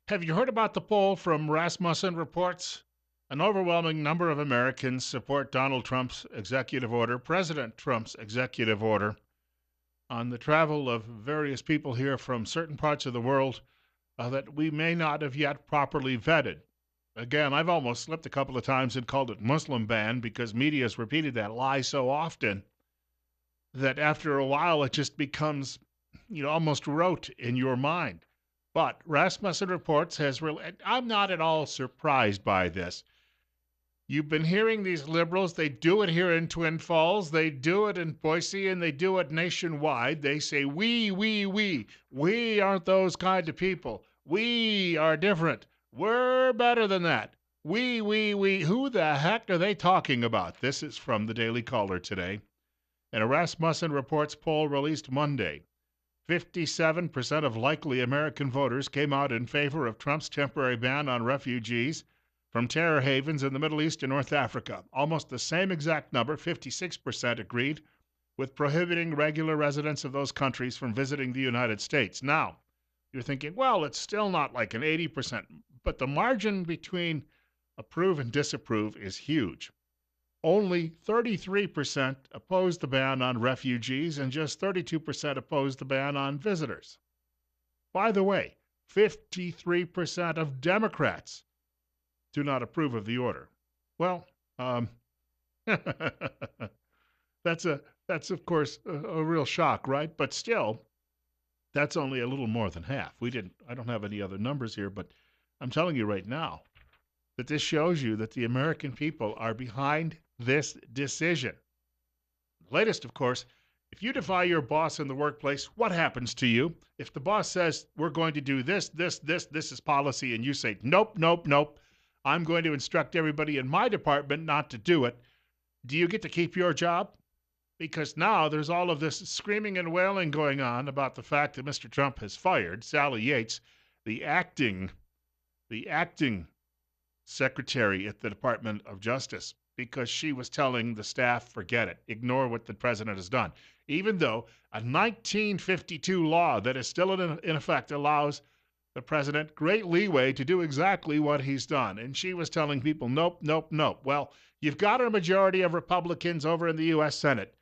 Have you heard about the poll from Rasmussen Reports? An overwhelming number of Americans support Donald Trump's executive order, President Trump's executive order, on the travel of various people here from certain parts of the world that we may not have yet properly vetted. Again, I've almost slipped a couple of times and called it Muslim ban because media has repeated that lie so often that after a while it just becomes, almost rote in your mind. But Rasmussen Reports has really, I'm not at all surprised by this. You've been hearing these liberals, they do it here in Twin Falls, they do it in Boise, and they do it nationwide. They say, we aren't those kind of people. We are different. We're better than that. We. Who the heck are they talking about? This is from the Daily Caller today. In a Rasmussen Reports poll released Monday, 57% of likely American voters came out in favor of Trump's temporary ban on refugees from terror havens in the Middle East and North Africa. Almost the same exact number, 56%, agreed with prohibiting regular residents of those countries from visiting the United States. Now, you're thinking, well, it's still not like an 80%, but the margin between approve and disapprove is huge. Only 33% opposed the ban on refugees and just 32% opposed the ban on visitors. By the way, 53% of Democrats do not approve of the order. Well, that's of course a real shock, right? But still, that's only a little more than half. I don't have any other numbers here, but I'm telling you right now that this shows you that the American people are behind this decision. Latest, of course, if you defy your boss in the workplace, what happens to you? If the boss says, we're going to do this is policy, and you say, nope, I'm going to instruct everybody in my department not to do it, do you get to keep your job? Because now there's all of this screaming and wailing going on about the fact that Mr. Trump has fired Sally Yates, the acting secretary at the Department of Justice, because she was telling the staff, forget it, ignore what the president has done. Even though a 1952 law that is still in effect allows the president great leeway to do exactly what he's done. And she was telling people, nope. Well, you've got a majority of Republicans over in the U.S. Senate.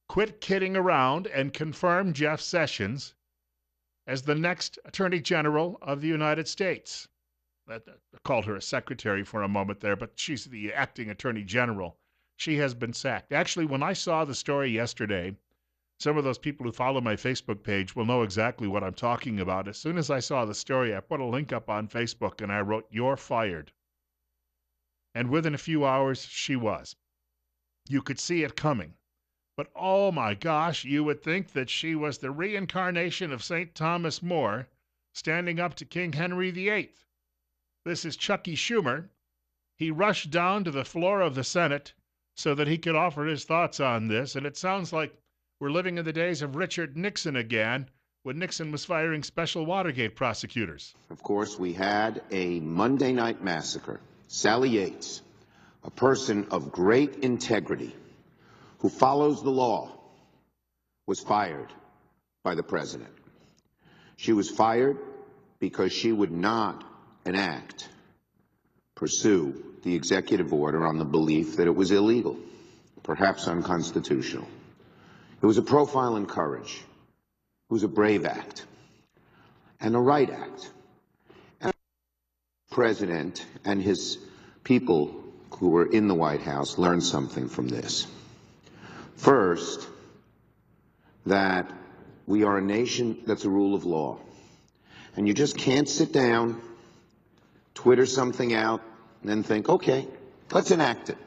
Quit kidding around and confirm Jeff Sessions as the next Attorney General of the United States. I called her a secretary for a moment there, but she's the acting attorney general. She has been sacked. Actually, when I saw the story yesterday, some of those people who follow my Facebook page will know exactly what I'm talking about. As soon as I saw the story, I put a link up on Facebook and I wrote, "You're fired." And within a few hours, she was. You could see it coming. But oh my gosh, you would think that she was the reincarnation of St. Thomas More standing up to King Henry VIII. This is Chucky Schumer. He rushed down to the floor of the Senate so that he could offer his thoughts on this, and it sounds like we're living in the days of Richard Nixon again, when Nixon was firing special Watergate prosecutors. Of course, we had a Monday night massacre. Sally Yates, a person of great integrity who follows the law, was fired by the president. She was fired because she would not pursue the executive order on the belief that it was illegal, perhaps unconstitutional. It was a profile in courage. It was a brave act and a right act. And the president and his people who were in the White House learned something from this. First, that we are a nation that's a rule of law. And you just can't sit down, Twitter something out, and then think, okay, let's enact it.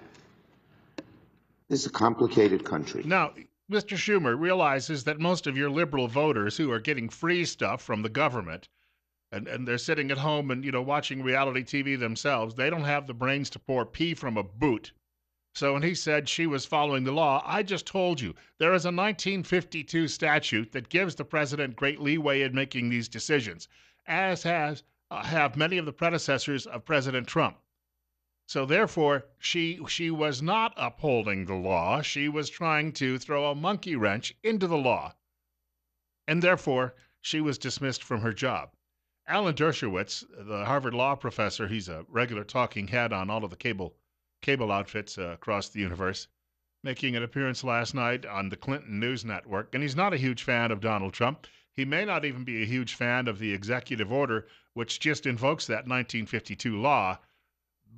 This is a complicated country. Now, Mr. Schumer realizes that most of your liberal voters who are getting free stuff from the government and they're sitting at home and, watching reality TV themselves, they don't have the brains to pour pee from a boot. So when he said she was following the law, I just told you, there is a 1952 statute that gives the president great leeway in making these decisions, as have many of the predecessors of President Trump. So therefore, she was not upholding the law. She was trying to throw a monkey wrench into the law. And therefore, she was dismissed from her job. Alan Dershowitz, the Harvard law professor, he's a regular talking head on all of the cable outfits across the universe, making an appearance last night on the Clinton News Network. And he's not a huge fan of Donald Trump. He may not even be a huge fan of the executive order, which just invokes that 1952 law.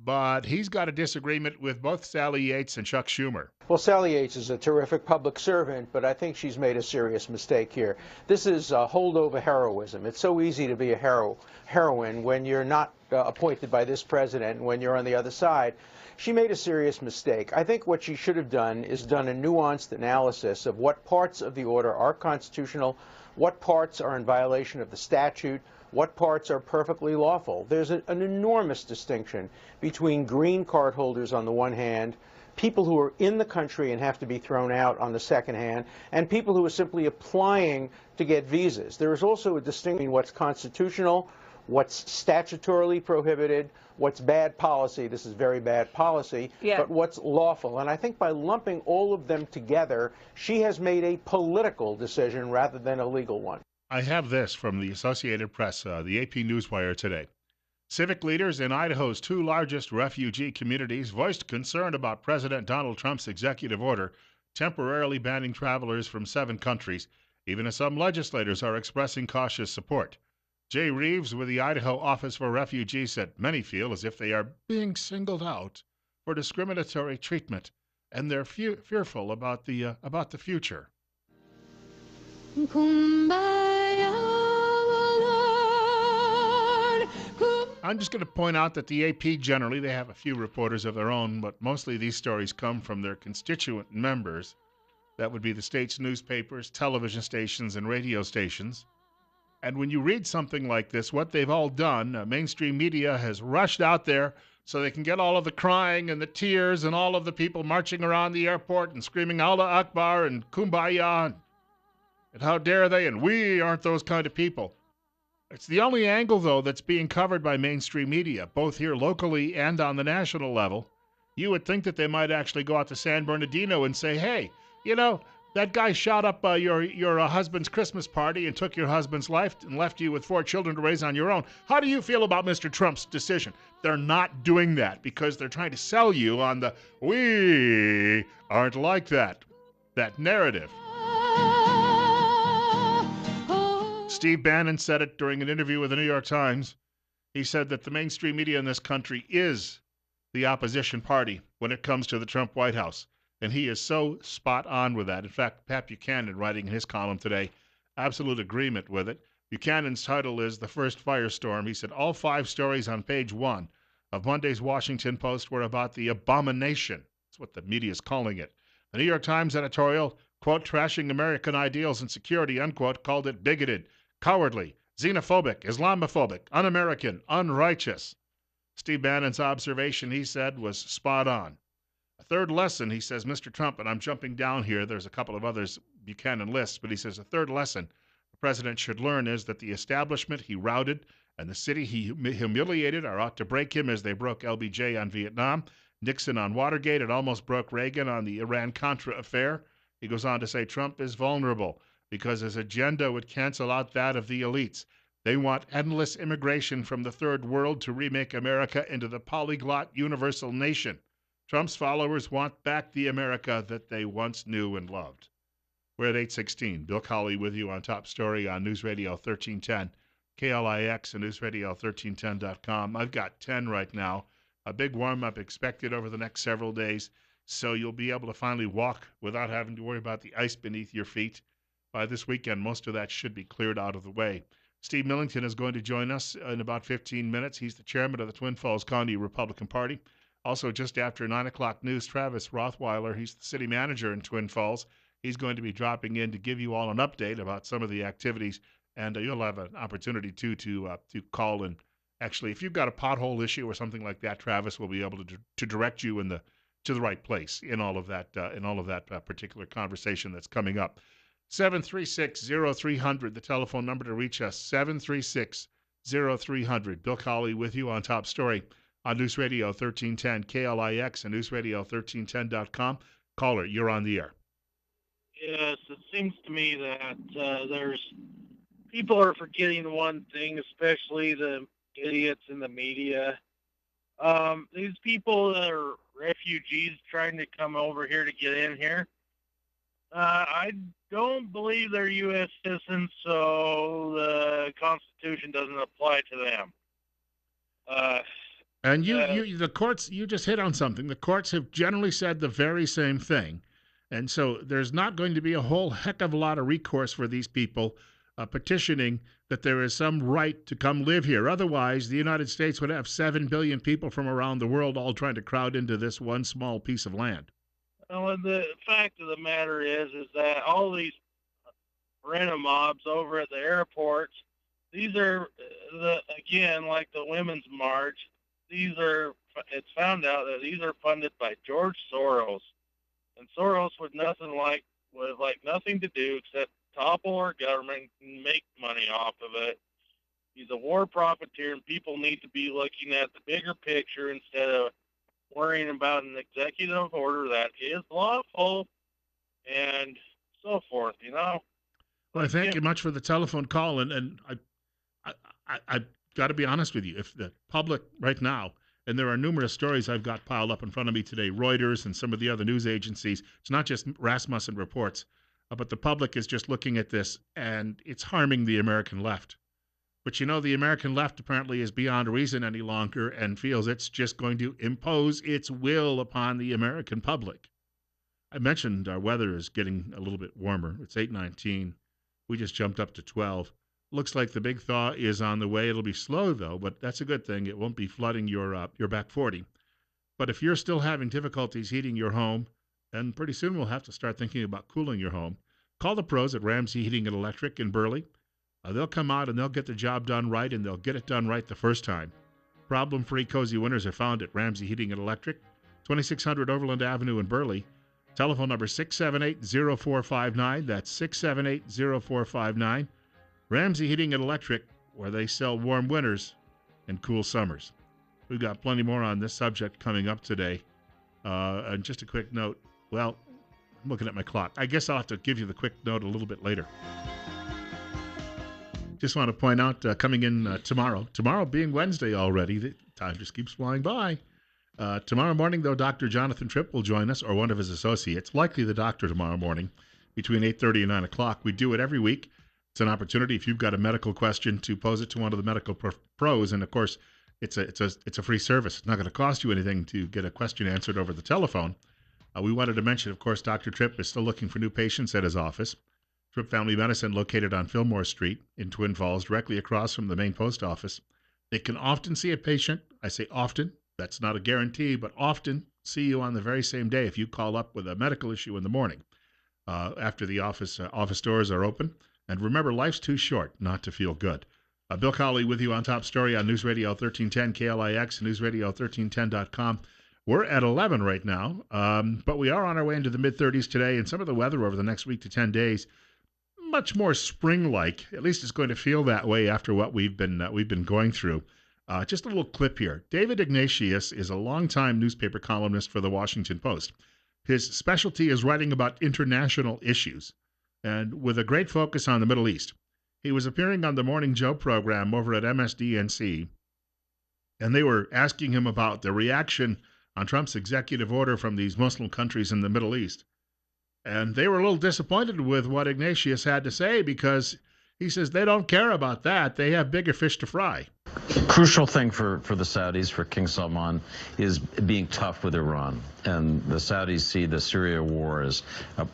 But he's got a disagreement with both Sally Yates and Chuck Schumer. Well, Sally Yates is a terrific public servant, but I think she's made a serious mistake here. This is holdover heroism. It's so easy to be a heroine when you're not appointed by this president and when you're on the other side. She made a serious mistake. I think what she should have done is done a nuanced analysis of what parts of the order are constitutional, what parts are in violation of the statute, what parts are perfectly lawful. There's an enormous distinction between green card holders on the one hand, people who are in the country and have to be thrown out on the second hand, and people who are simply applying to get visas. There is also a distinction between what's constitutional, what's statutorily prohibited, what's bad policy, this is very bad policy, but what's lawful. And I think by lumping all of them together, she has made a political decision rather than a legal one. I have this from the Associated Press, the AP Newswire today. Civic leaders in Idaho's two largest refugee communities voiced concern about President Donald Trump's executive order temporarily banning travelers from 7 countries, even as some legislators are expressing cautious support. Jay Reeves with the Idaho Office for Refugees said many feel as if they are being singled out for discriminatory treatment, and they're fearful about the future. I'm just going to point out that the AP generally, they have a few reporters of their own, but mostly these stories come from their constituent members. That would be the state's newspapers, television stations, and radio stations. And when you read something like this, what they've all done, mainstream media has rushed out there so they can get all of the crying and the tears and all of the people marching around the airport and screaming Allah Akbar and Kumbaya and how dare they, and we aren't those kind of people. It's the only angle, though, that's being covered by mainstream media, both here locally and on the national level. You would think that they might actually go out to San Bernardino and say, hey, you know, that guy shot up your husband's Christmas party and took your husband's life and left you with 4 children to raise on your own. How do you feel about Mr. Trump's decision? They're not doing that because they're trying to sell you on the we aren't like that narrative. Steve Bannon said it during an interview with the New York Times. He said that the mainstream media in this country is the opposition party when it comes to the Trump White House. And he is so spot on with that. In fact, Pat Buchanan, writing in his column today, absolute agreement with it. Buchanan's title is The First Firestorm. He said all 5 stories on page 1 of Monday's Washington Post were about the abomination. That's what the media is calling it. The New York Times editorial, quote, trashing American ideals and security, unquote, called it bigoted, cowardly, xenophobic, Islamophobic, un-American, unrighteous. Steve Bannon's observation, he said, was spot on. A third lesson, he says, Mr. Trump, and I'm jumping down here, there's a couple of others Buchanan lists, but he says a third lesson the president should learn is that the establishment he routed and the city he humiliated are out to break him as they broke LBJ on Vietnam, Nixon on Watergate, and almost broke Reagan on the Iran-Contra affair. He goes on to say Trump is vulnerable because his agenda would cancel out that of the elites. They want endless immigration from the third world to remake America into the polyglot universal nation. Trump's followers want back the America that they once knew and loved. We're at 8:16. Bill Colley with you on Top Story on News Radio 1310, KLIX and newsradio1310.com. I've got 10 right now. A big warm-up expected over the next several days, so you'll be able to finally walk without having to worry about the ice beneath your feet. By this weekend, most of that should be cleared out of the way. Steve Millington is going to join us in about 15 minutes. He's the chairman of the Twin Falls County Republican Party. Also, just after 9 o'clock news, Travis Rothweiler, he's the city manager in Twin Falls. He's going to be dropping in to give you all an update about some of the activities, and you'll have an opportunity, too, to call and actually, if you've got a pothole issue or something like that, Travis will be able to direct you to the right place in all of that particular conversation that's coming up. 736-0300, the telephone number to reach us, 736-0300. Bill Colley with you on Top Story on News Radio 1310, KLIX and newsradio1310.com. Caller, you're on the air. Yes, it seems to me that there's people are forgetting one thing, especially the idiots in the media. These people that are refugees trying to come over here to get in here, I don't believe they're U.S. citizens, so the Constitution doesn't apply to them. And the courts, you just hit on something. The courts have generally said the very same thing. And so there's not going to be a whole heck of a lot of recourse for these people petitioning that there is some right to come live here. Otherwise, the United States would have 7 billion people from around the world all trying to crowd into this one small piece of land. Well, the fact of the matter is that all these rent mobs over at the airports, these are again like the Women's March. It's found out that these are funded by George Soros, and Soros with nothing to do except topple our government and make money off of it. He's a war profiteer, and people need to be looking at the bigger picture instead of worrying about an executive order that is lawful and so forth. Well, thank you much for the telephone call, and I've got to be honest with you. If the public right now, and there are numerous stories I've got piled up in front of me today, Reuters and some of the other news agencies, it's not just Rasmussen reports, but the public is just looking at this, and it's harming the American left. But the American left apparently is beyond reason any longer and feels it's just going to impose its will upon the American public. I mentioned our weather is getting a little bit warmer. It's 8:19. We just jumped up to 12. Looks like the big thaw is on the way. It'll be slow, though, but that's a good thing. It won't be flooding your back 40. But if you're still having difficulties heating your home, then pretty soon we'll have to start thinking about cooling your home. Call the pros at Ramsey Heating and Electric in Burley. They'll come out and they'll get the job done right, and they'll get it done right the first time. Problem-free cozy winters are found at Ramsey Heating and Electric, 2600 Overland Avenue in Burley. Telephone number 678-0459. That's 678-0459. Ramsey Heating and Electric, where they sell warm winters and cool summers. We've got plenty more on this subject coming up today. And just a quick note. Well, I'm looking at my clock. I guess I'll have to give you the quick note a little bit later. Just want to point out, coming in tomorrow being Wednesday already, the time just keeps flying by. Tomorrow morning, though, Dr. Jonathan Tripp will join us, or one of his associates, likely the doctor tomorrow morning, between 8:30 and 9 o'clock. We do it every week. It's an opportunity, if you've got a medical question, to pose it to one of the medical pros. And, of course, it's a free service. It's not going to cost you anything to get a question answered over the telephone. We wanted to mention, of course, Dr. Tripp is still looking for new patients at his office. Tripp Family Medicine, located on Fillmore Street in Twin Falls, directly across from the main post office. They can often see a patient. I say often. That's not a guarantee, but often see you on the very same day if you call up with a medical issue in the morning after the office doors are open. And remember, life's too short not to feel good. Bill Cawley with you on Top Story on News Radio 1310 KLIX, newsradio1310.com. We're at 11 right now, but we are on our way into the mid-30s today, and some of the weather over the next week to 10 days, much more spring-like. At least it's going to feel that way after what we've been going through. Just a little clip here. David Ignatius is a longtime newspaper columnist for the Washington Post. His specialty is writing about international issues, and with a great focus on the Middle East. He was appearing on the Morning Joe program over at MSDNC, and they were asking him about the reaction on Trump's executive order from these Muslim countries in the Middle East. And they were a little disappointed with what Ignatius had to say, because he says they don't care about that. They have bigger fish to fry. Crucial thing for the Saudis, for King Salman, is being tough with Iran. And the Saudis see the Syria war as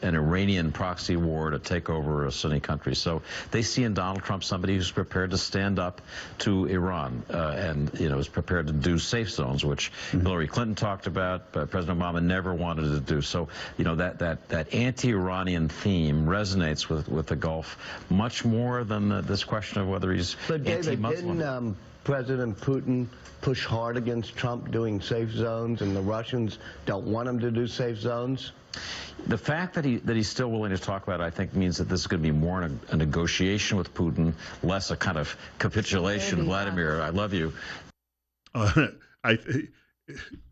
an Iranian proxy war to take over a Sunni country. So they see in Donald Trump somebody who's prepared to stand up to Iran and, is prepared to do safe zones, which Hillary Clinton talked about, but President Obama never wanted to do. So, that anti-Iranian theme resonates with the Gulf much more than this question of whether he's anti-Muslim. Didn't President Putin push hard against Trump doing safe zones, and the Russians don't want him to do safe zones? The fact that he's still willing to talk about it, I think, means that this is going to be more a negotiation with Putin, less a kind of capitulation. Vladimir, I love you.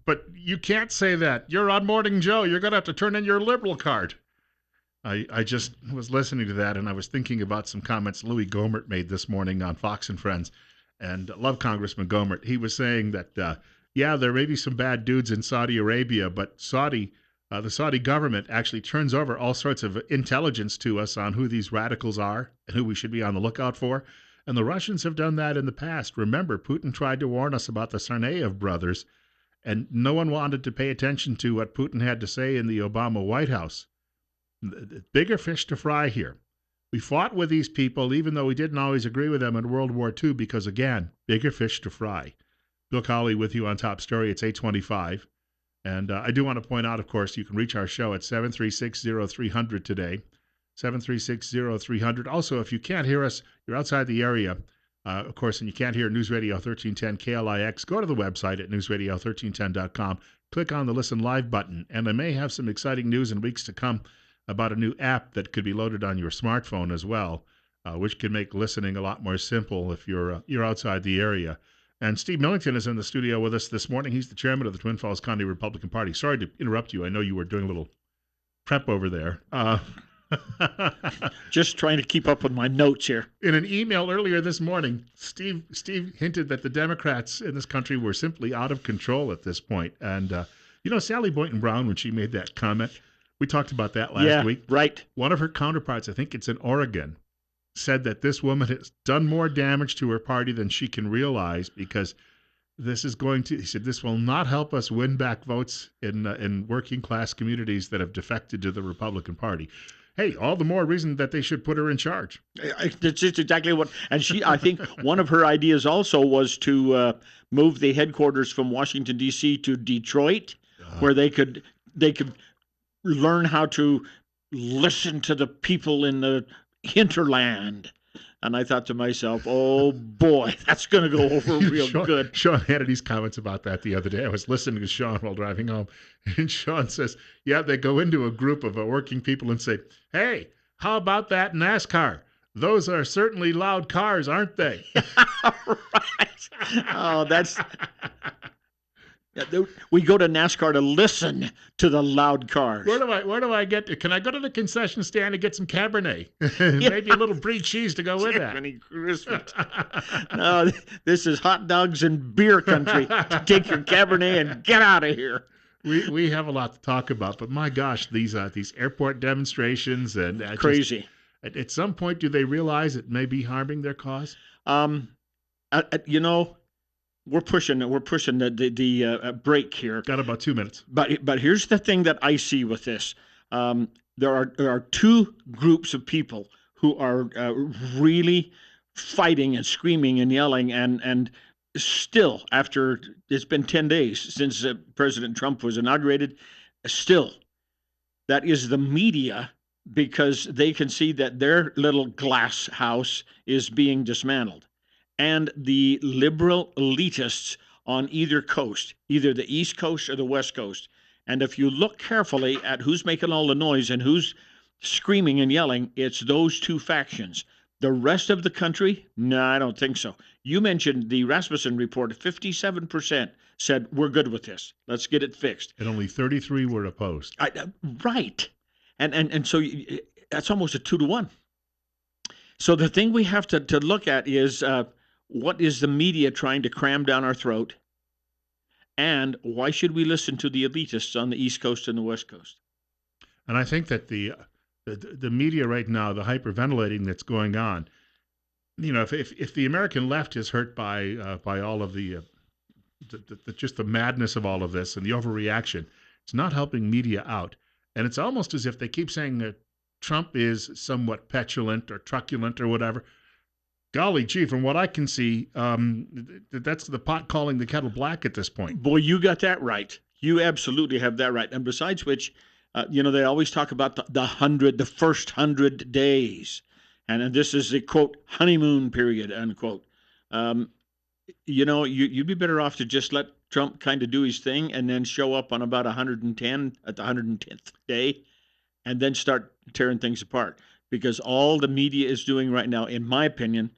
But you can't say that. You're on Morning Joe. You're going to have to turn in your liberal card. I just was listening to that, and I was thinking about some comments Louis Gohmert made this morning on Fox and Friends, and love Congressman Gohmert. He was saying that yeah, there may be some bad dudes in Saudi Arabia, but the Saudi government actually turns over all sorts of intelligence to us on who these radicals are and who we should be on the lookout for. And the Russians have done that in the past. Remember, Putin tried to warn us about the Tsarnaev brothers, and no one wanted to pay attention to what Putin had to say in the Obama White House. Bigger fish to fry here. We fought with these people, even though we didn't always agree with them in World War II, because, again, bigger fish to fry. Bill Colley with you on Top Story. It's 825. And I do want to point out, of course, you can reach our show at 736-0300 today, 736-0300. Also, if you can't hear us, you're outside the area, of course, and you can't hear News Radio 1310 KLIX, go to the website at newsradio1310.com, click on the Listen Live button, and I may have some exciting news in weeks to come about a new app that could be loaded on your smartphone as well, which can make listening a lot more simple if you're outside the area. And Steve Millington is in the studio with us this morning. He's the chairman of the Twin Falls County Republican Party. Sorry to interrupt you. I know you were doing a little prep over there. Just trying to keep up with my notes here. In an email earlier this morning, Steve hinted that the Democrats in this country were simply out of control at this point. And, Sally Boynton Brown, when she made that comment, we talked about that last week. Right. One of her counterparts, I think it's in Oregon, said that this woman has done more damage to her party than she can realize because he said, this will not help us win back votes in working class communities that have defected to the Republican Party. Hey, all the more reason that they should put her in charge. That's just exactly what, and I think one of her ideas also was to move the headquarters from Washington, D.C. to Detroit, where they could learn how to listen to the people in the hinterland. And I thought to myself, oh boy, that's going to go over real good. Sean Hannity's comments about that the other day. I was listening to Sean while driving home, and Sean says, yeah, they go into a group of working people and say, hey, how about that NASCAR? Those are certainly loud cars, aren't they? Right. Oh, that's... We go to NASCAR to listen to the loud cars. Where do I get to? Can I go to the concession stand and get some Cabernet? Maybe a little brie cheese to go with that. No, this is hot dogs and beer country. Take your Cabernet and get out of here. We have a lot to talk about, but my gosh, these airport demonstrations and crazy. At some point, do they realize it may be harming their cause? We're pushing the break here. Got about 2 minutes. But here's the thing that I see with this. There are two groups of people who are really fighting and screaming and yelling and still, after it's been 10 days since President Trump was inaugurated, still, that is the media, because they can see that their little glass house is being dismantled. And the liberal elitists on either coast, either the East Coast or the West Coast. And if you look carefully at who's making all the noise and who's screaming and yelling, it's those two factions. The rest of the country, no, I don't think so. You mentioned the Rasmussen report, 57% said, we're good with this. Let's get it fixed. And only 33 were opposed. Right. And so that's almost a 2-to-1. So the thing we have to look at is... what is the media trying to cram down our throat? And why should we listen to the elitists on the East Coast and the West Coast? And I think that the media right now, the hyperventilating that's going on, if the American left is hurt by all of the just the madness of all of this and the overreaction, it's not helping media out. And it's almost as if they keep saying that Trump is somewhat petulant or truculent or whatever. Golly gee, from what I can see, that's the pot calling the kettle black at this point. Boy, you got that right. You absolutely have that right. And besides which, they always talk about the first 100 days. And this is the, quote, honeymoon period, unquote. You'd be better off to just let Trump kind of do his thing and then show up on about 110 at the 110th day and then start tearing things apart. Because all the media is doing right now, in my opinion,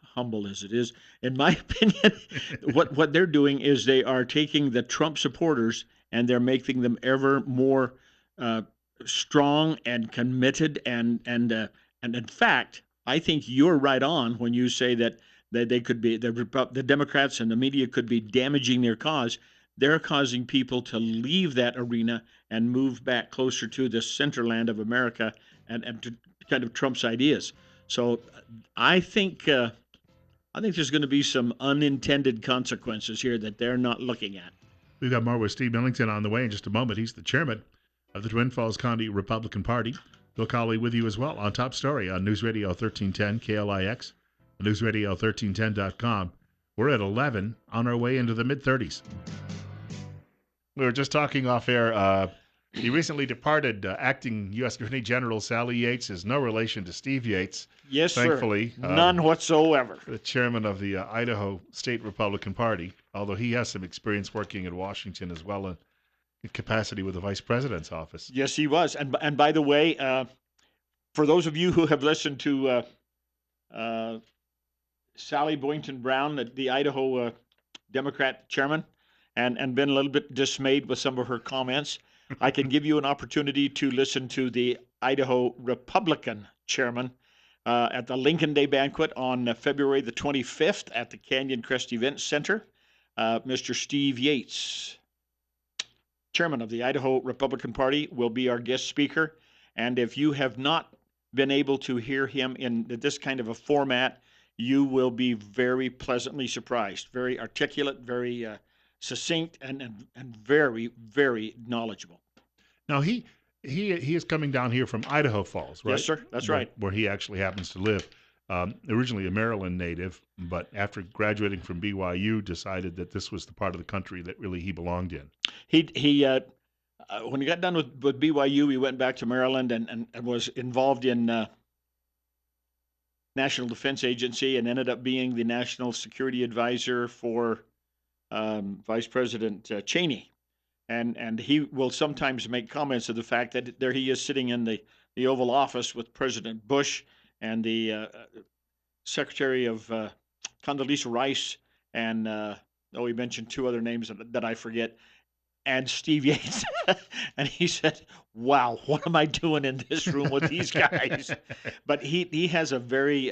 humble as it is, in my opinion, what they're doing is they are taking the Trump supporters and they're making them ever more strong and committed, and in fact, I think you're right on when you say that they could be the Democrats and the media could be damaging their cause. They're causing people to leave that arena and move back closer to the centerland of America and to kind of Trump's ideas. So I think there's going to be some unintended consequences here that they're not looking at. We've got more with Steve Millington on the way in just a moment. He's the chairman of the Twin Falls County Republican Party. Bill Colley with you as well on Top Story on News Radio 1310 KLIX, newsradio1310.com. We're at 11 on our way into the mid-30s. We were just talking off air. The recently departed acting U.S. Attorney General Sally Yates is no relation to Steve Yates. Yes, thankfully, sir. None whatsoever. The chairman of the Idaho State Republican Party, although he has some experience working in Washington as well in capacity with the vice president's office. Yes, he was. And by the way, for those of you who have listened to Sally Boynton Brown, the Idaho Democrat chairman, and been a little bit dismayed with some of her comments, I can give you an opportunity to listen to the Idaho Republican chairman at the Lincoln Day banquet on February the 25th at the Canyon Crest Event Center. Mr. Steve Yates, chairman of the Idaho Republican Party, will be our guest speaker. And if you have not been able to hear him in this kind of a format, you will be very pleasantly surprised. Very articulate, very succinct, and very, very knowledgeable. Now, he is coming down here from Idaho Falls, right? Yes, sir. That's right. Where he actually happens to live. Originally a Maryland native, but after graduating from BYU, decided that this was the part of the country that really he belonged in. He when he got done with BYU, he went back to Maryland and was involved in National Defense Agency and ended up being the National Security Advisor for Vice President Cheney. And he will sometimes make comments of the fact that there he is sitting in the Oval Office with President Bush and the Secretary of Condoleezza Rice and he mentioned two other names that I forget, and Steve Yates. And he said, wow, what am I doing in this room with these guys? But he has a very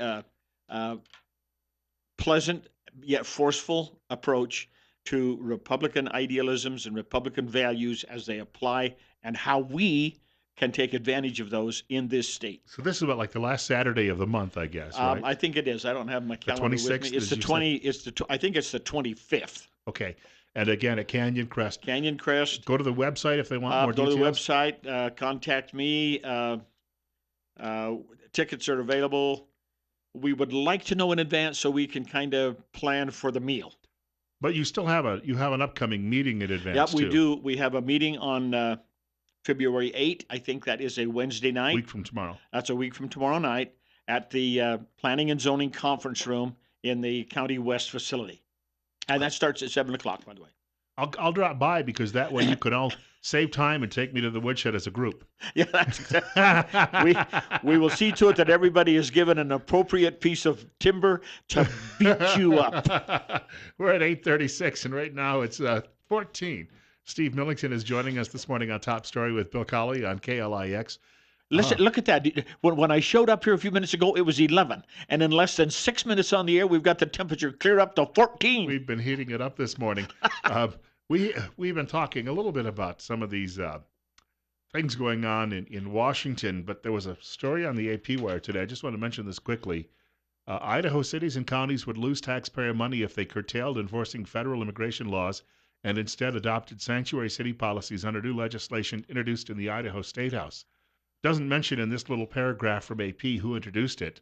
pleasant yet forceful approach to Republican idealisms and Republican values as they apply and how we can take advantage of those in this state. So this is about like the last Saturday of the month, I guess, right? I think it is. I don't have my calendar with me. It's the 20. I think it's the 25th. Okay. And again, at Canyon Crest. Canyon Crest. Go to the website if they want more details. Go to the website. Contact me. Tickets are available. We would like to know in advance so we can kind of plan for the meal. But you still have an upcoming meeting in advance. Yep, we do. We have a meeting on February 8th. I think that is a Wednesday night. A week from tomorrow. That's a week from tomorrow night at the Planning and Zoning Conference Room in the County West facility. And that starts at 7 o'clock, by the way. I'll drop by because that way you can all save time and take me to the woodshed as a group. Yeah, that's exactly. we will see to it that everybody is given an appropriate piece of timber to beat you up. We're at 8:36, and right now it's 14. Steve Millington is joining us this morning on Top Story with Bill Colley on KLIX. Listen, look at that. When I showed up here a few minutes ago, it was 11. And in less than 6 minutes on the air, we've got the temperature clear up to 14. We've been heating it up this morning. We've been talking a little bit about some of these things going on in Washington, but there was a story on the AP Wire today. I just want to mention this quickly. Idaho cities and counties would lose taxpayer money if they curtailed enforcing federal immigration laws and instead adopted sanctuary city policies under new legislation introduced in the Idaho State House. Doesn't mention in this little paragraph from AP who introduced it.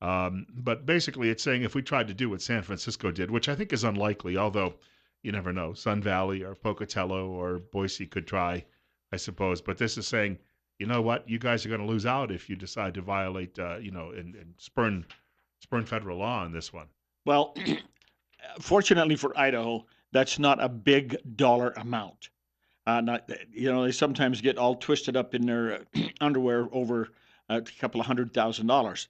But basically it's saying if we tried to do what San Francisco did, which I think is unlikely, although you never know, Sun Valley or Pocatello or Boise could try, I suppose. But this is saying, you know what, you guys are going to lose out if you decide to violate, and spurn federal law on this one. Well, fortunately for Idaho, that's not a big dollar amount. They sometimes get all twisted up in their underwear over a couple of $100,000.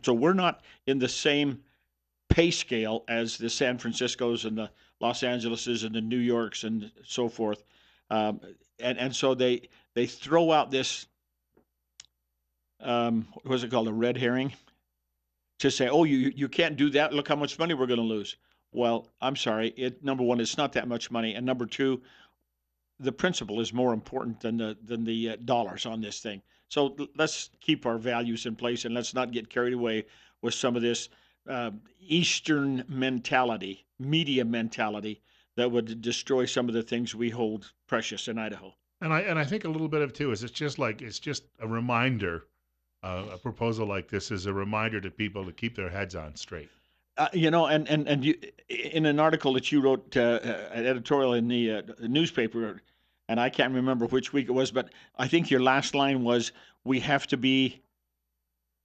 So we're not in the same pay scale as the San Franciscos and the Los Angeleses and the New Yorks and so forth. And so they throw out this what's it called, a red herring, to say, oh, you can't do that. Look how much money we're going to lose. Well, I'm sorry. Number one, it's not that much money, and number two, the principle is more important than the dollars on this thing. So let's keep our values in place, and let's not get carried away with some of this Eastern mentality, media mentality that would destroy some of the things we hold precious in Idaho. And I think a little bit of too is it's just a reminder. A proposal like this is a reminder to people to keep their heads on straight. And you, in an article that you wrote, an editorial in the newspaper, and I can't remember which week it was, but I think your last line was, "We have to be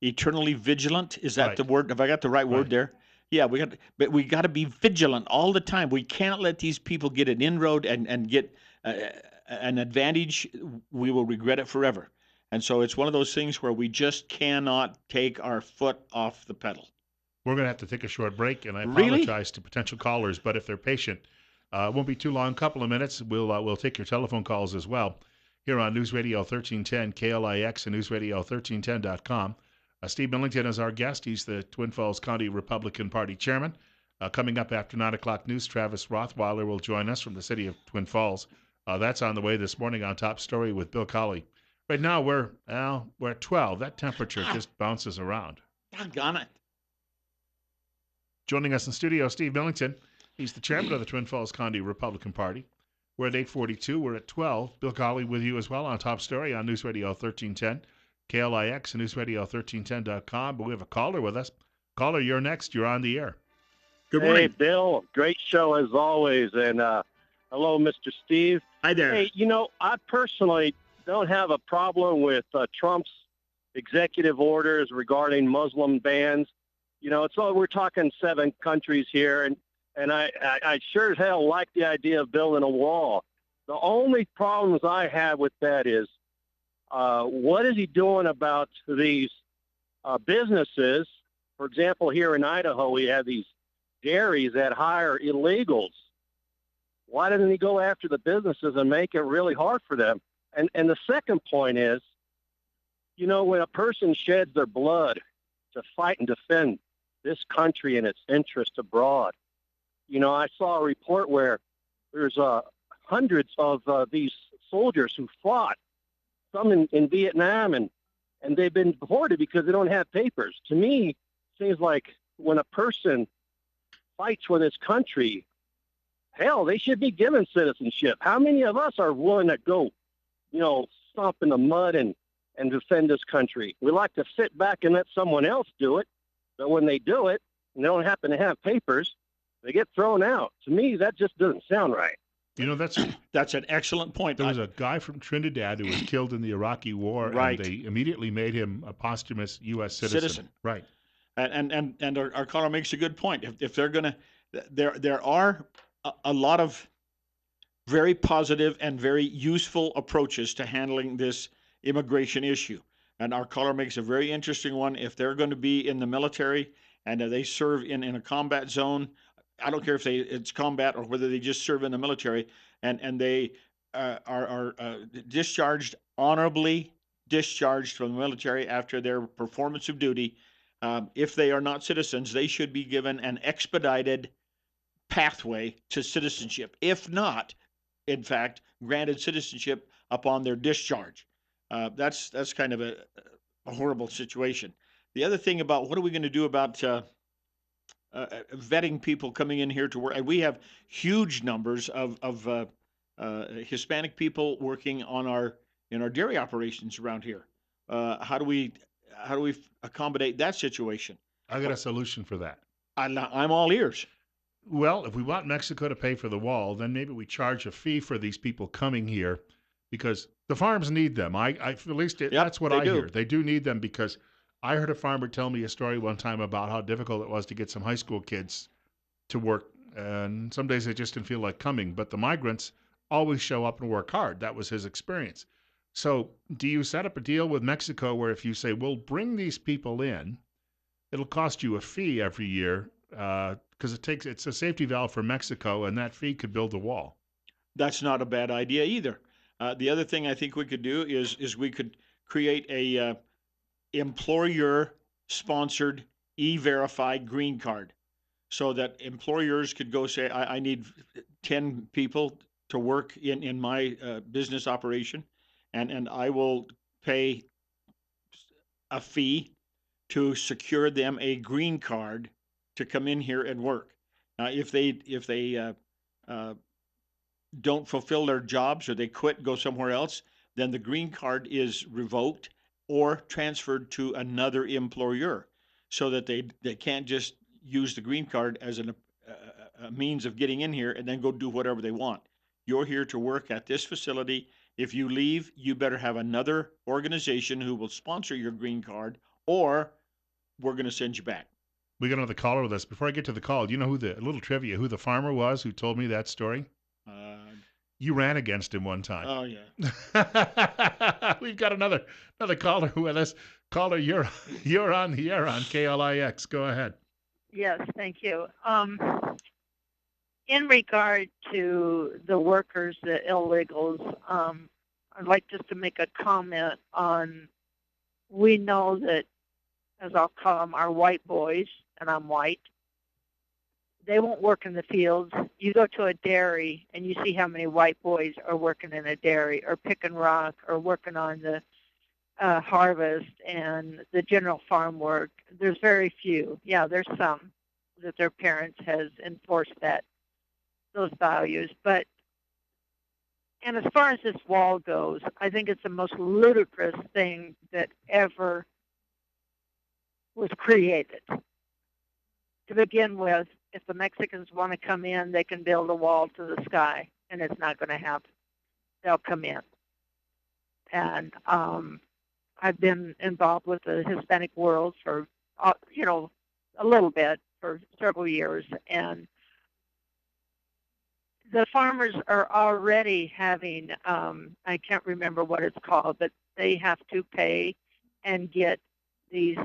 eternally vigilant." Is that Right. the word? Have I got the right word Right. there? Yeah, but we got to be vigilant all the time. We can't let these people get an inroad and get an advantage. We will regret it forever. And so it's one of those things where we just cannot take our foot off the pedal. We're going to have to take a short break, and I Really? apologize to potential callers, but if they're patient, it won't be too long. A couple of minutes. We'll take your telephone calls as well here on News Radio 1310 KLIX and newsradio1310.com. Steve Millington is our guest. He's the Twin Falls County Republican Party chairman. Coming up after 9 o'clock news, Travis Rothweiler will join us from the city of Twin Falls. That's on the way this morning on Top Story with Bill Colley. Right now, we're at 12. That temperature just bounces around. Doggone it. Joining us in studio, Steve Millington. He's the chairman of the Twin Falls County Republican Party. We're at 8:42. We're at 12. Bill Colley with you as well on Top Story on News Radio 1310, KLIX and newsradio1310.com. But we have a caller with us. Caller, you're next. You're on the air. Good morning. Hey, Bill. Great show as always. And hello, Mr. Steve. Hi there. Hey, I personally don't have a problem with Trump's executive orders regarding Muslim bans. We're talking 7 countries here, and I sure as hell like the idea of building a wall. The only problems I have with that is, what is he doing about these businesses? For example, here in Idaho, we have these dairies that hire illegals. Why doesn't he go after the businesses and make it really hard for them? And the second point is, when a person sheds their blood to fight and defend this country and its interests abroad, I saw a report where there's hundreds of these soldiers who fought, some in Vietnam, and they've been deported because they don't have papers. To me, it seems like when a person fights for this country, hell, they should be given citizenship. How many of us are willing to go, stomp in the mud and defend this country? We like to sit back and let someone else do it, but when they do it and they don't happen to have papers, they get thrown out. To me, that just doesn't sound right. That's an excellent point. There was a guy from Trinidad who was killed in the Iraqi war, Right. and they immediately made him a posthumous U.S. citizen. Right. And our caller makes a good point. If they're going to, there are a lot of very positive and very useful approaches to handling this immigration issue. And our caller makes a very interesting one. If they're going to be in the military and they serve in a combat zone, I don't care if it's combat or whether they just serve in the military, and they are discharged, honorably discharged from the military after their performance of duty. If they are not citizens, they should be given an expedited pathway to citizenship. If not, in fact, granted citizenship upon their discharge. That's kind of a horrible situation. The other thing about what are we going to do about vetting people coming in here to work? And we have huge numbers of Hispanic people working in our dairy operations around here. How do we accommodate that situation? I got a solution for that. I'm all ears. Well, if we want Mexico to pay for the wall, then maybe we charge a fee for these people coming here because the farms need them. At least that's what I hear. They do need them because I heard a farmer tell me a story one time about how difficult it was to get some high school kids to work. And some days they just didn't feel like coming. But the migrants always show up and work hard. That was his experience. So do you set up a deal with Mexico where if you say, we'll bring these people in, it'll cost you a fee every year because it's a safety valve for Mexico, and that fee could build a wall. That's not a bad idea either. The other thing I think we could do is we could create employer-sponsored e-verified green card, so that employers could go say, I need 10 people to work in my business operation, and I will pay a fee to secure them a green card to come in here and work. If they uh, don't fulfill their jobs or they quit, go somewhere else, then the green card is revoked or transferred to another employer, so that they can't just use the green card as a means of getting in here and then go do whatever they want. You're here to work at this facility. If you leave, you better have another organization who will sponsor your green card, or we're going to send you back. We got another caller with us. Before I get to the call, do you know a little trivia, who the farmer was who told me that story? You ran against him one time. Oh, yeah. We've got another caller with us. Caller, you're on the air on KLIX. Go ahead. Yes, thank you. In regard to the workers, the illegals, I'd like just to make a comment on, we know that, as I'll call them, our white boys, and I'm white, they won't work in the fields. You go to a dairy and you see how many white boys are working in a dairy or picking rock or working on the harvest and the general farm work. There's very few. Yeah, there's some that their parents has enforced those values. And as far as this wall goes, I think it's the most ludicrous thing that ever was created. To begin with, if the Mexicans want to come in, they can build a wall to the sky, and it's not going to happen. They'll come in. And I've been involved with the Hispanic world for, a little bit, for several years, and the farmers are already having, I can't remember what it's called, but they have to pay and get these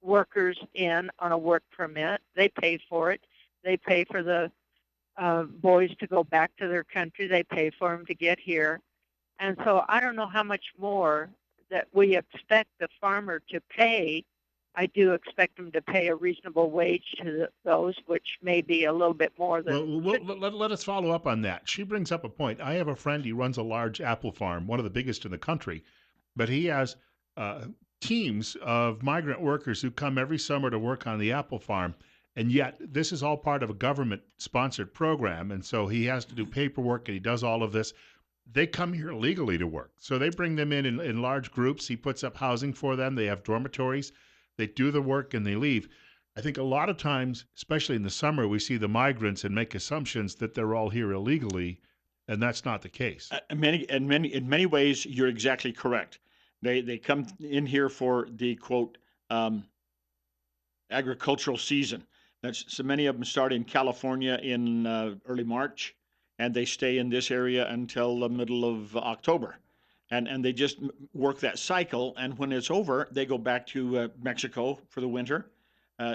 workers in on a work permit. They pay for it. They pay for the boys to go back to their country. They pay for them to get here. And so I don't know how much more that we expect the farmer to pay. I do expect them to pay a reasonable wage to those, which may be a little bit more than... Well, let us follow up on that. She brings up a point. I have a friend, he runs a large apple farm, one of the biggest in the country, but he has teams of migrant workers who come every summer to work on the apple farm. And yet, this is all part of a government-sponsored program, and so he has to do paperwork, and he does all of this. They come here legally to work. So they bring them in large groups. He puts up housing for them. They have dormitories. They do the work, and they leave. I think a lot of times, especially in the summer, we see the migrants and make assumptions that they're all here illegally, and that's not the case. In many ways, you're exactly correct. They come in here for the quote agricultural season. So many of them start in California in early March, and they stay in this area until the middle of October, and they just work that cycle. And when it's over, they go back to Mexico for the winter.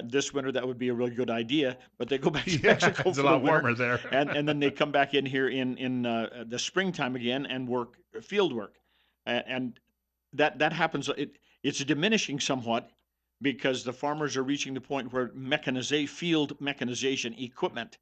This winter, that would be a really good idea, but they go back to Mexico it's for a lot the winter, warmer there. and then they come back in here in the springtime again and work field work, and that happens. It's diminishing somewhat because the farmers are reaching the point where field mechanization equipment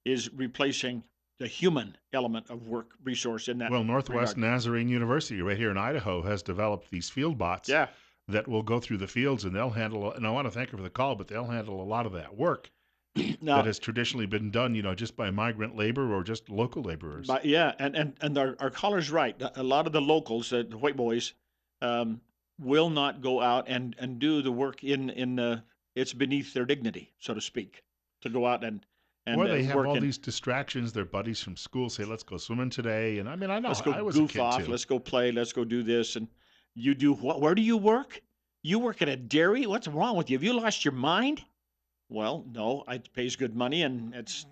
is replacing the human element of work resource in that. Well, Northwest regard. Nazarene University right here in Idaho has developed these field bots that will go through the fields, and they'll handle, and I want to thank her for the call, but they'll handle a lot of that work Now, that has traditionally been done, just by migrant labor or just local laborers. But yeah, and our caller's right. A lot of the locals, the white boys, will not go out and do the work in it's beneath their dignity, so to speak, to go out and or they have work all these distractions. Their buddies from school say, "Let's go swimming today," and I mean, I know let's go I was goof a kid off, too. let's go play, let's go do this, and you do what? Where do you work? You work at a dairy? What's wrong with you? Have you lost your mind? Well, no, it pays good money and it's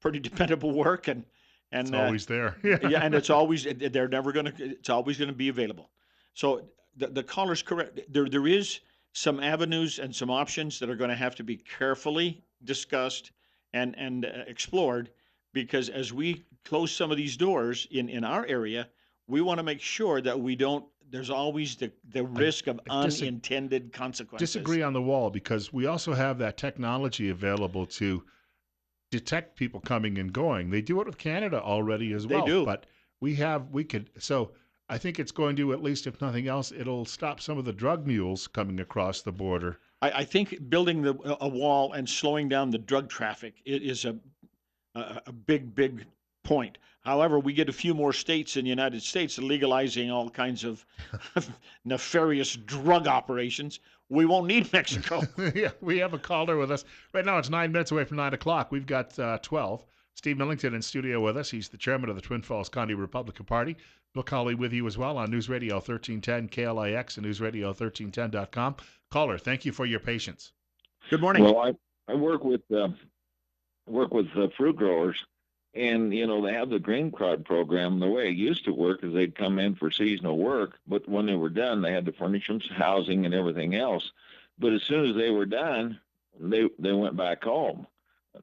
pretty dependable work, and It's always there. yeah, and it's always it's always gonna be available. So the caller's correct. There is some avenues and some options that are going to have to be carefully discussed and explored, because as we close some of these doors in our area, we want to make sure that we don't. There's always the risk of I unintended consequences. disagree on the wall because we also have that technology available to detect people coming and going. They do it with Canada already as They well. do. But we could. So I think it's going to, at least if nothing else, it'll stop some of the drug mules coming across the border. I think building a wall and slowing down the drug traffic is a big point. However, we get a few more states in the United States legalizing all kinds of nefarious drug operations. We won't need Mexico. Yeah, we have a caller with us. Right now, it's 9 minutes away from 9 o'clock. We've got 12. Steve Millington in studio with us. He's the chairman of the Twin Falls County Republican Party. Bill Colley with you as well on News Radio 1310, KLIX, and newsradio1310.com. Caller, thank you for your patience. Good morning. Well, I work with fruit growers, and they have the green card program. The way it used to work is they'd come in for seasonal work, but when they were done, they had to furnish them housing and everything else. But as soon as they were done, they went back home.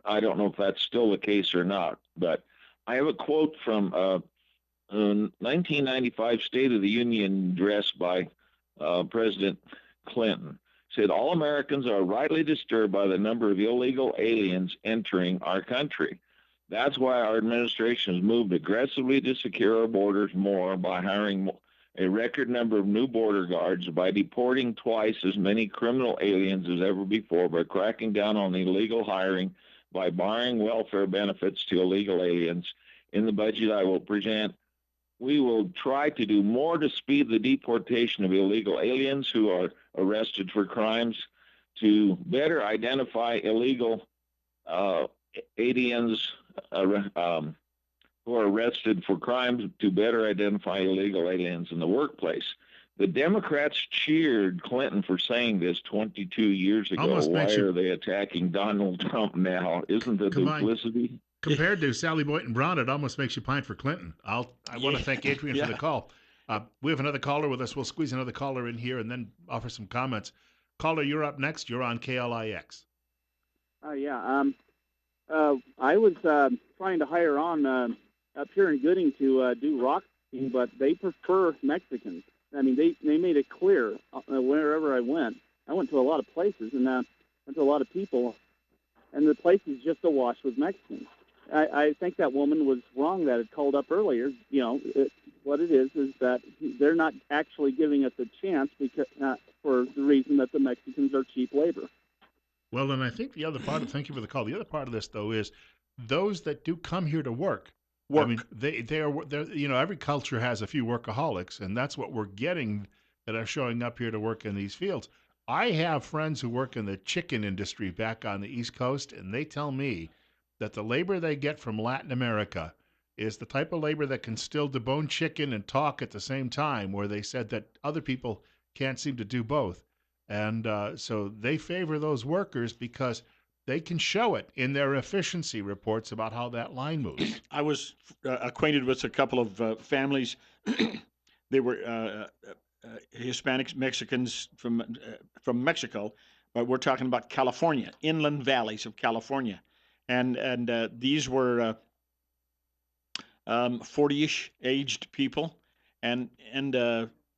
I don't know if that's still the case or not, but I have a quote from a 1995 State of the Union address by President Clinton. Said all Americans are rightly disturbed by the number of illegal aliens entering our country. That's why our administration has moved aggressively to secure our borders more by hiring a record number of new border guards, by deporting twice as many criminal aliens as ever before, by cracking down on illegal hiring, by barring welfare benefits to illegal aliens. In the budget I will present, we will try to do more to speed the deportation of illegal aliens who are arrested for crimes, to better identify illegal aliens who are arrested for crimes, to better identify illegal aliens in the workplace. The Democrats cheered Clinton for saying this 22 years ago. Why are they attacking Donald Trump now? Isn't the duplicity? Compared to Sally Boynton Brown, it almost makes you pine for Clinton. I want to thank Adrian for the call. We have another caller with us. We'll squeeze another caller in here and then offer some comments. Caller, you're up next. You're on KLIX. I was trying to hire on up here in Gooding to do rock scene, but they prefer Mexicans. I mean, they made it clear wherever I went. I went to a lot of places and went to a lot of people, and the place is just awash with Mexicans. I think that woman was wrong that had called up earlier. What it is that they're not actually giving us a chance because for the reason that the Mexicans are cheap labor. Well, and I think the other part of, thank you for the call. The other part of this, though, is those that do come here to work. I mean, they're every culture has a few workaholics, and that's what we're getting that are showing up here to work in these fields. I have friends who work in the chicken industry back on the East Coast, and they tell me that the labor they get from Latin America is the type of labor that can still debone chicken and talk at the same time, where they said that other people can't seem to do both. And so they favor those workers because they can show it in their efficiency reports about how that line moves. I was acquainted with a couple of families. They were Hispanics, Mexicans from Mexico, but we're talking about California, inland valleys of California. And these were 40-ish aged people, and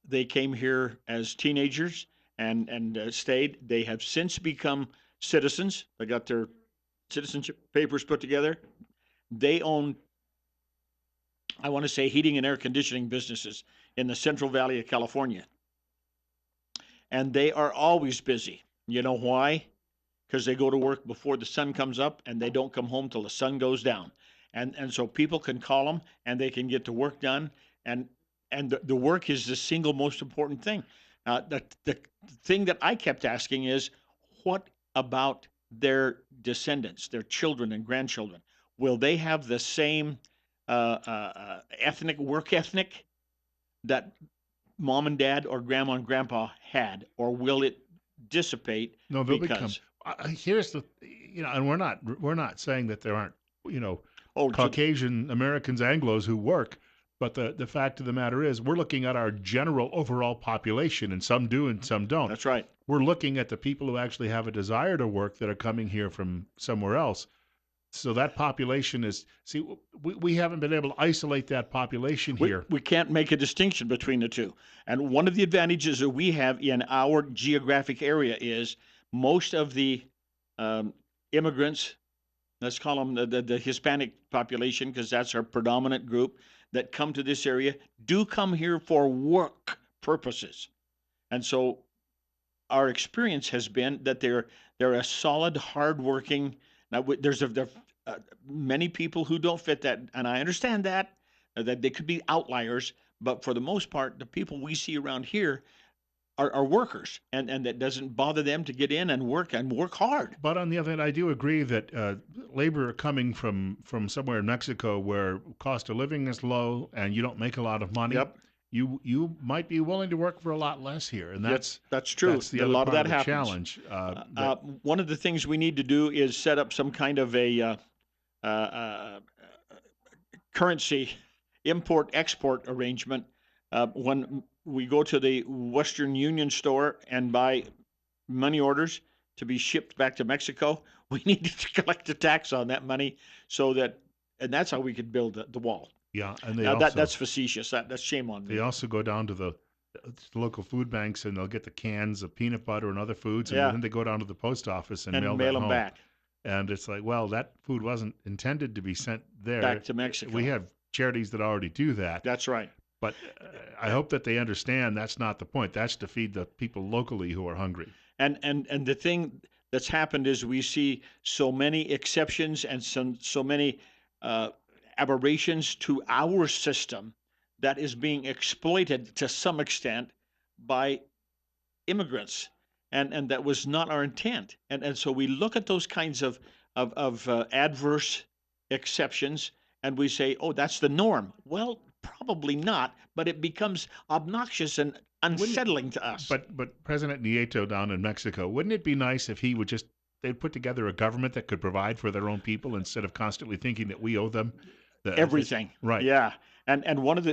they came here as teenagers and stayed. They have since become citizens. They got their citizenship papers put together. They own, I want to say, heating and air conditioning businesses in the Central Valley of California. And they are always busy. You know why? Because they go to work before the sun comes up and they don't come home till the sun goes down. And so people can call them and they can get the work done. And the work is the single most important thing. The thing that I kept asking is, what about their descendants, their children and grandchildren? Will they have the same work ethic that mom and dad or grandma and grandpa had, or will it dissipate? No, they'll become. Here's the, and we're not saying that there aren't, Caucasian Americans, Anglos who work, but the fact of the matter is, we're looking at our general overall population, and some do and some don't. That's right. We're looking at the people who actually have a desire to work that are coming here from somewhere else. So that population is, see, we haven't been able to isolate that population here. We can't make a distinction between the two. And one of the advantages that we have in our geographic area is most of the immigrants, let's call them the Hispanic population, because that's our predominant group that come to this area, do come here for work purposes. And so our experience has been that they're a solid, hardworking. Now there's many people who don't fit that, and I understand that they could be outliers. But for the most part, the people we see around here are workers, and that doesn't bother them to get in and work hard. But on the other hand, I do agree that labor coming from somewhere in Mexico where cost of living is low and you don't make a lot of money. Yep. You might be willing to work for a lot less here, and that's true. That's the a other lot part of that the happens. challenge. One of the things we need to do is set up some kind of a currency import-export arrangement. When we go to the Western Union store and buy money orders to be shipped back to Mexico, we need to collect a tax on that money and that's how we could build the wall. Yeah, and that's facetious. That's shame on me. They also go down to the local food banks and they'll get the cans of peanut butter and other foods, and then they go down to the post office and mail them home. Back. And it's like, well, that food wasn't intended to be sent there. Back to Mexico. We have charities that already do that. That's right. But I hope that they understand that's not the point. That's to feed the people locally who are hungry. And the thing that's happened is we see so many exceptions and so many aberrations to our system that is being exploited to some extent by immigrants, and that was not our intent. And so we look at those kinds of adverse exceptions and we say, oh, that's the norm. Well, probably not, but it becomes obnoxious and unsettling to us. But President Nieto down in Mexico, wouldn't it be nice if he would they'd put together a government that could provide for their own people instead of constantly thinking that we owe them everything? Right. Yeah. And one of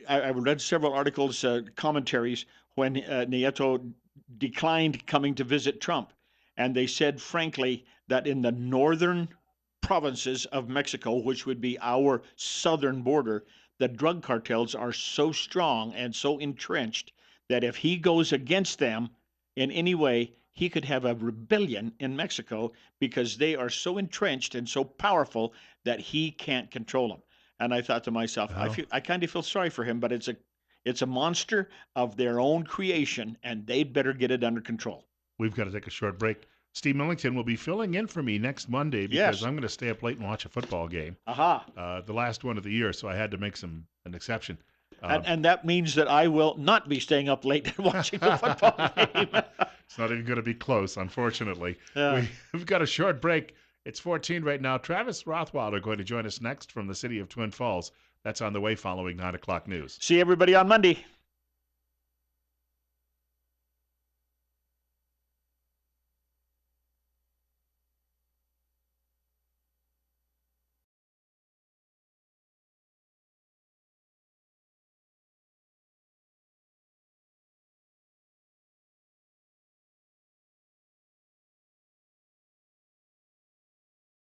I read several articles, commentaries when Nieto declined coming to visit Trump, and they said frankly that in the northern provinces of Mexico, which would be our southern border, the drug cartels are so strong and so entrenched that if he goes against them in any way, he could have a rebellion in Mexico because they are so entrenched and so powerful that he can't control them. And I thought to myself, I kind of feel sorry for him, but it's a monster of their own creation, and they'd better get it under control. We've got to take a short break. Steve Millington will be filling in for me next Monday because I'm going to stay up late and watch a football game. The last one of the year, so I had to make an exception. And that means that I will not be staying up late and watching the football game. It's not even going to be close, unfortunately. Yeah. We've got a short break. It's 14 right now. Travis Rothwilder going to join us next from the city of Twin Falls. That's on the way following 9 o'clock news. See everybody on Monday.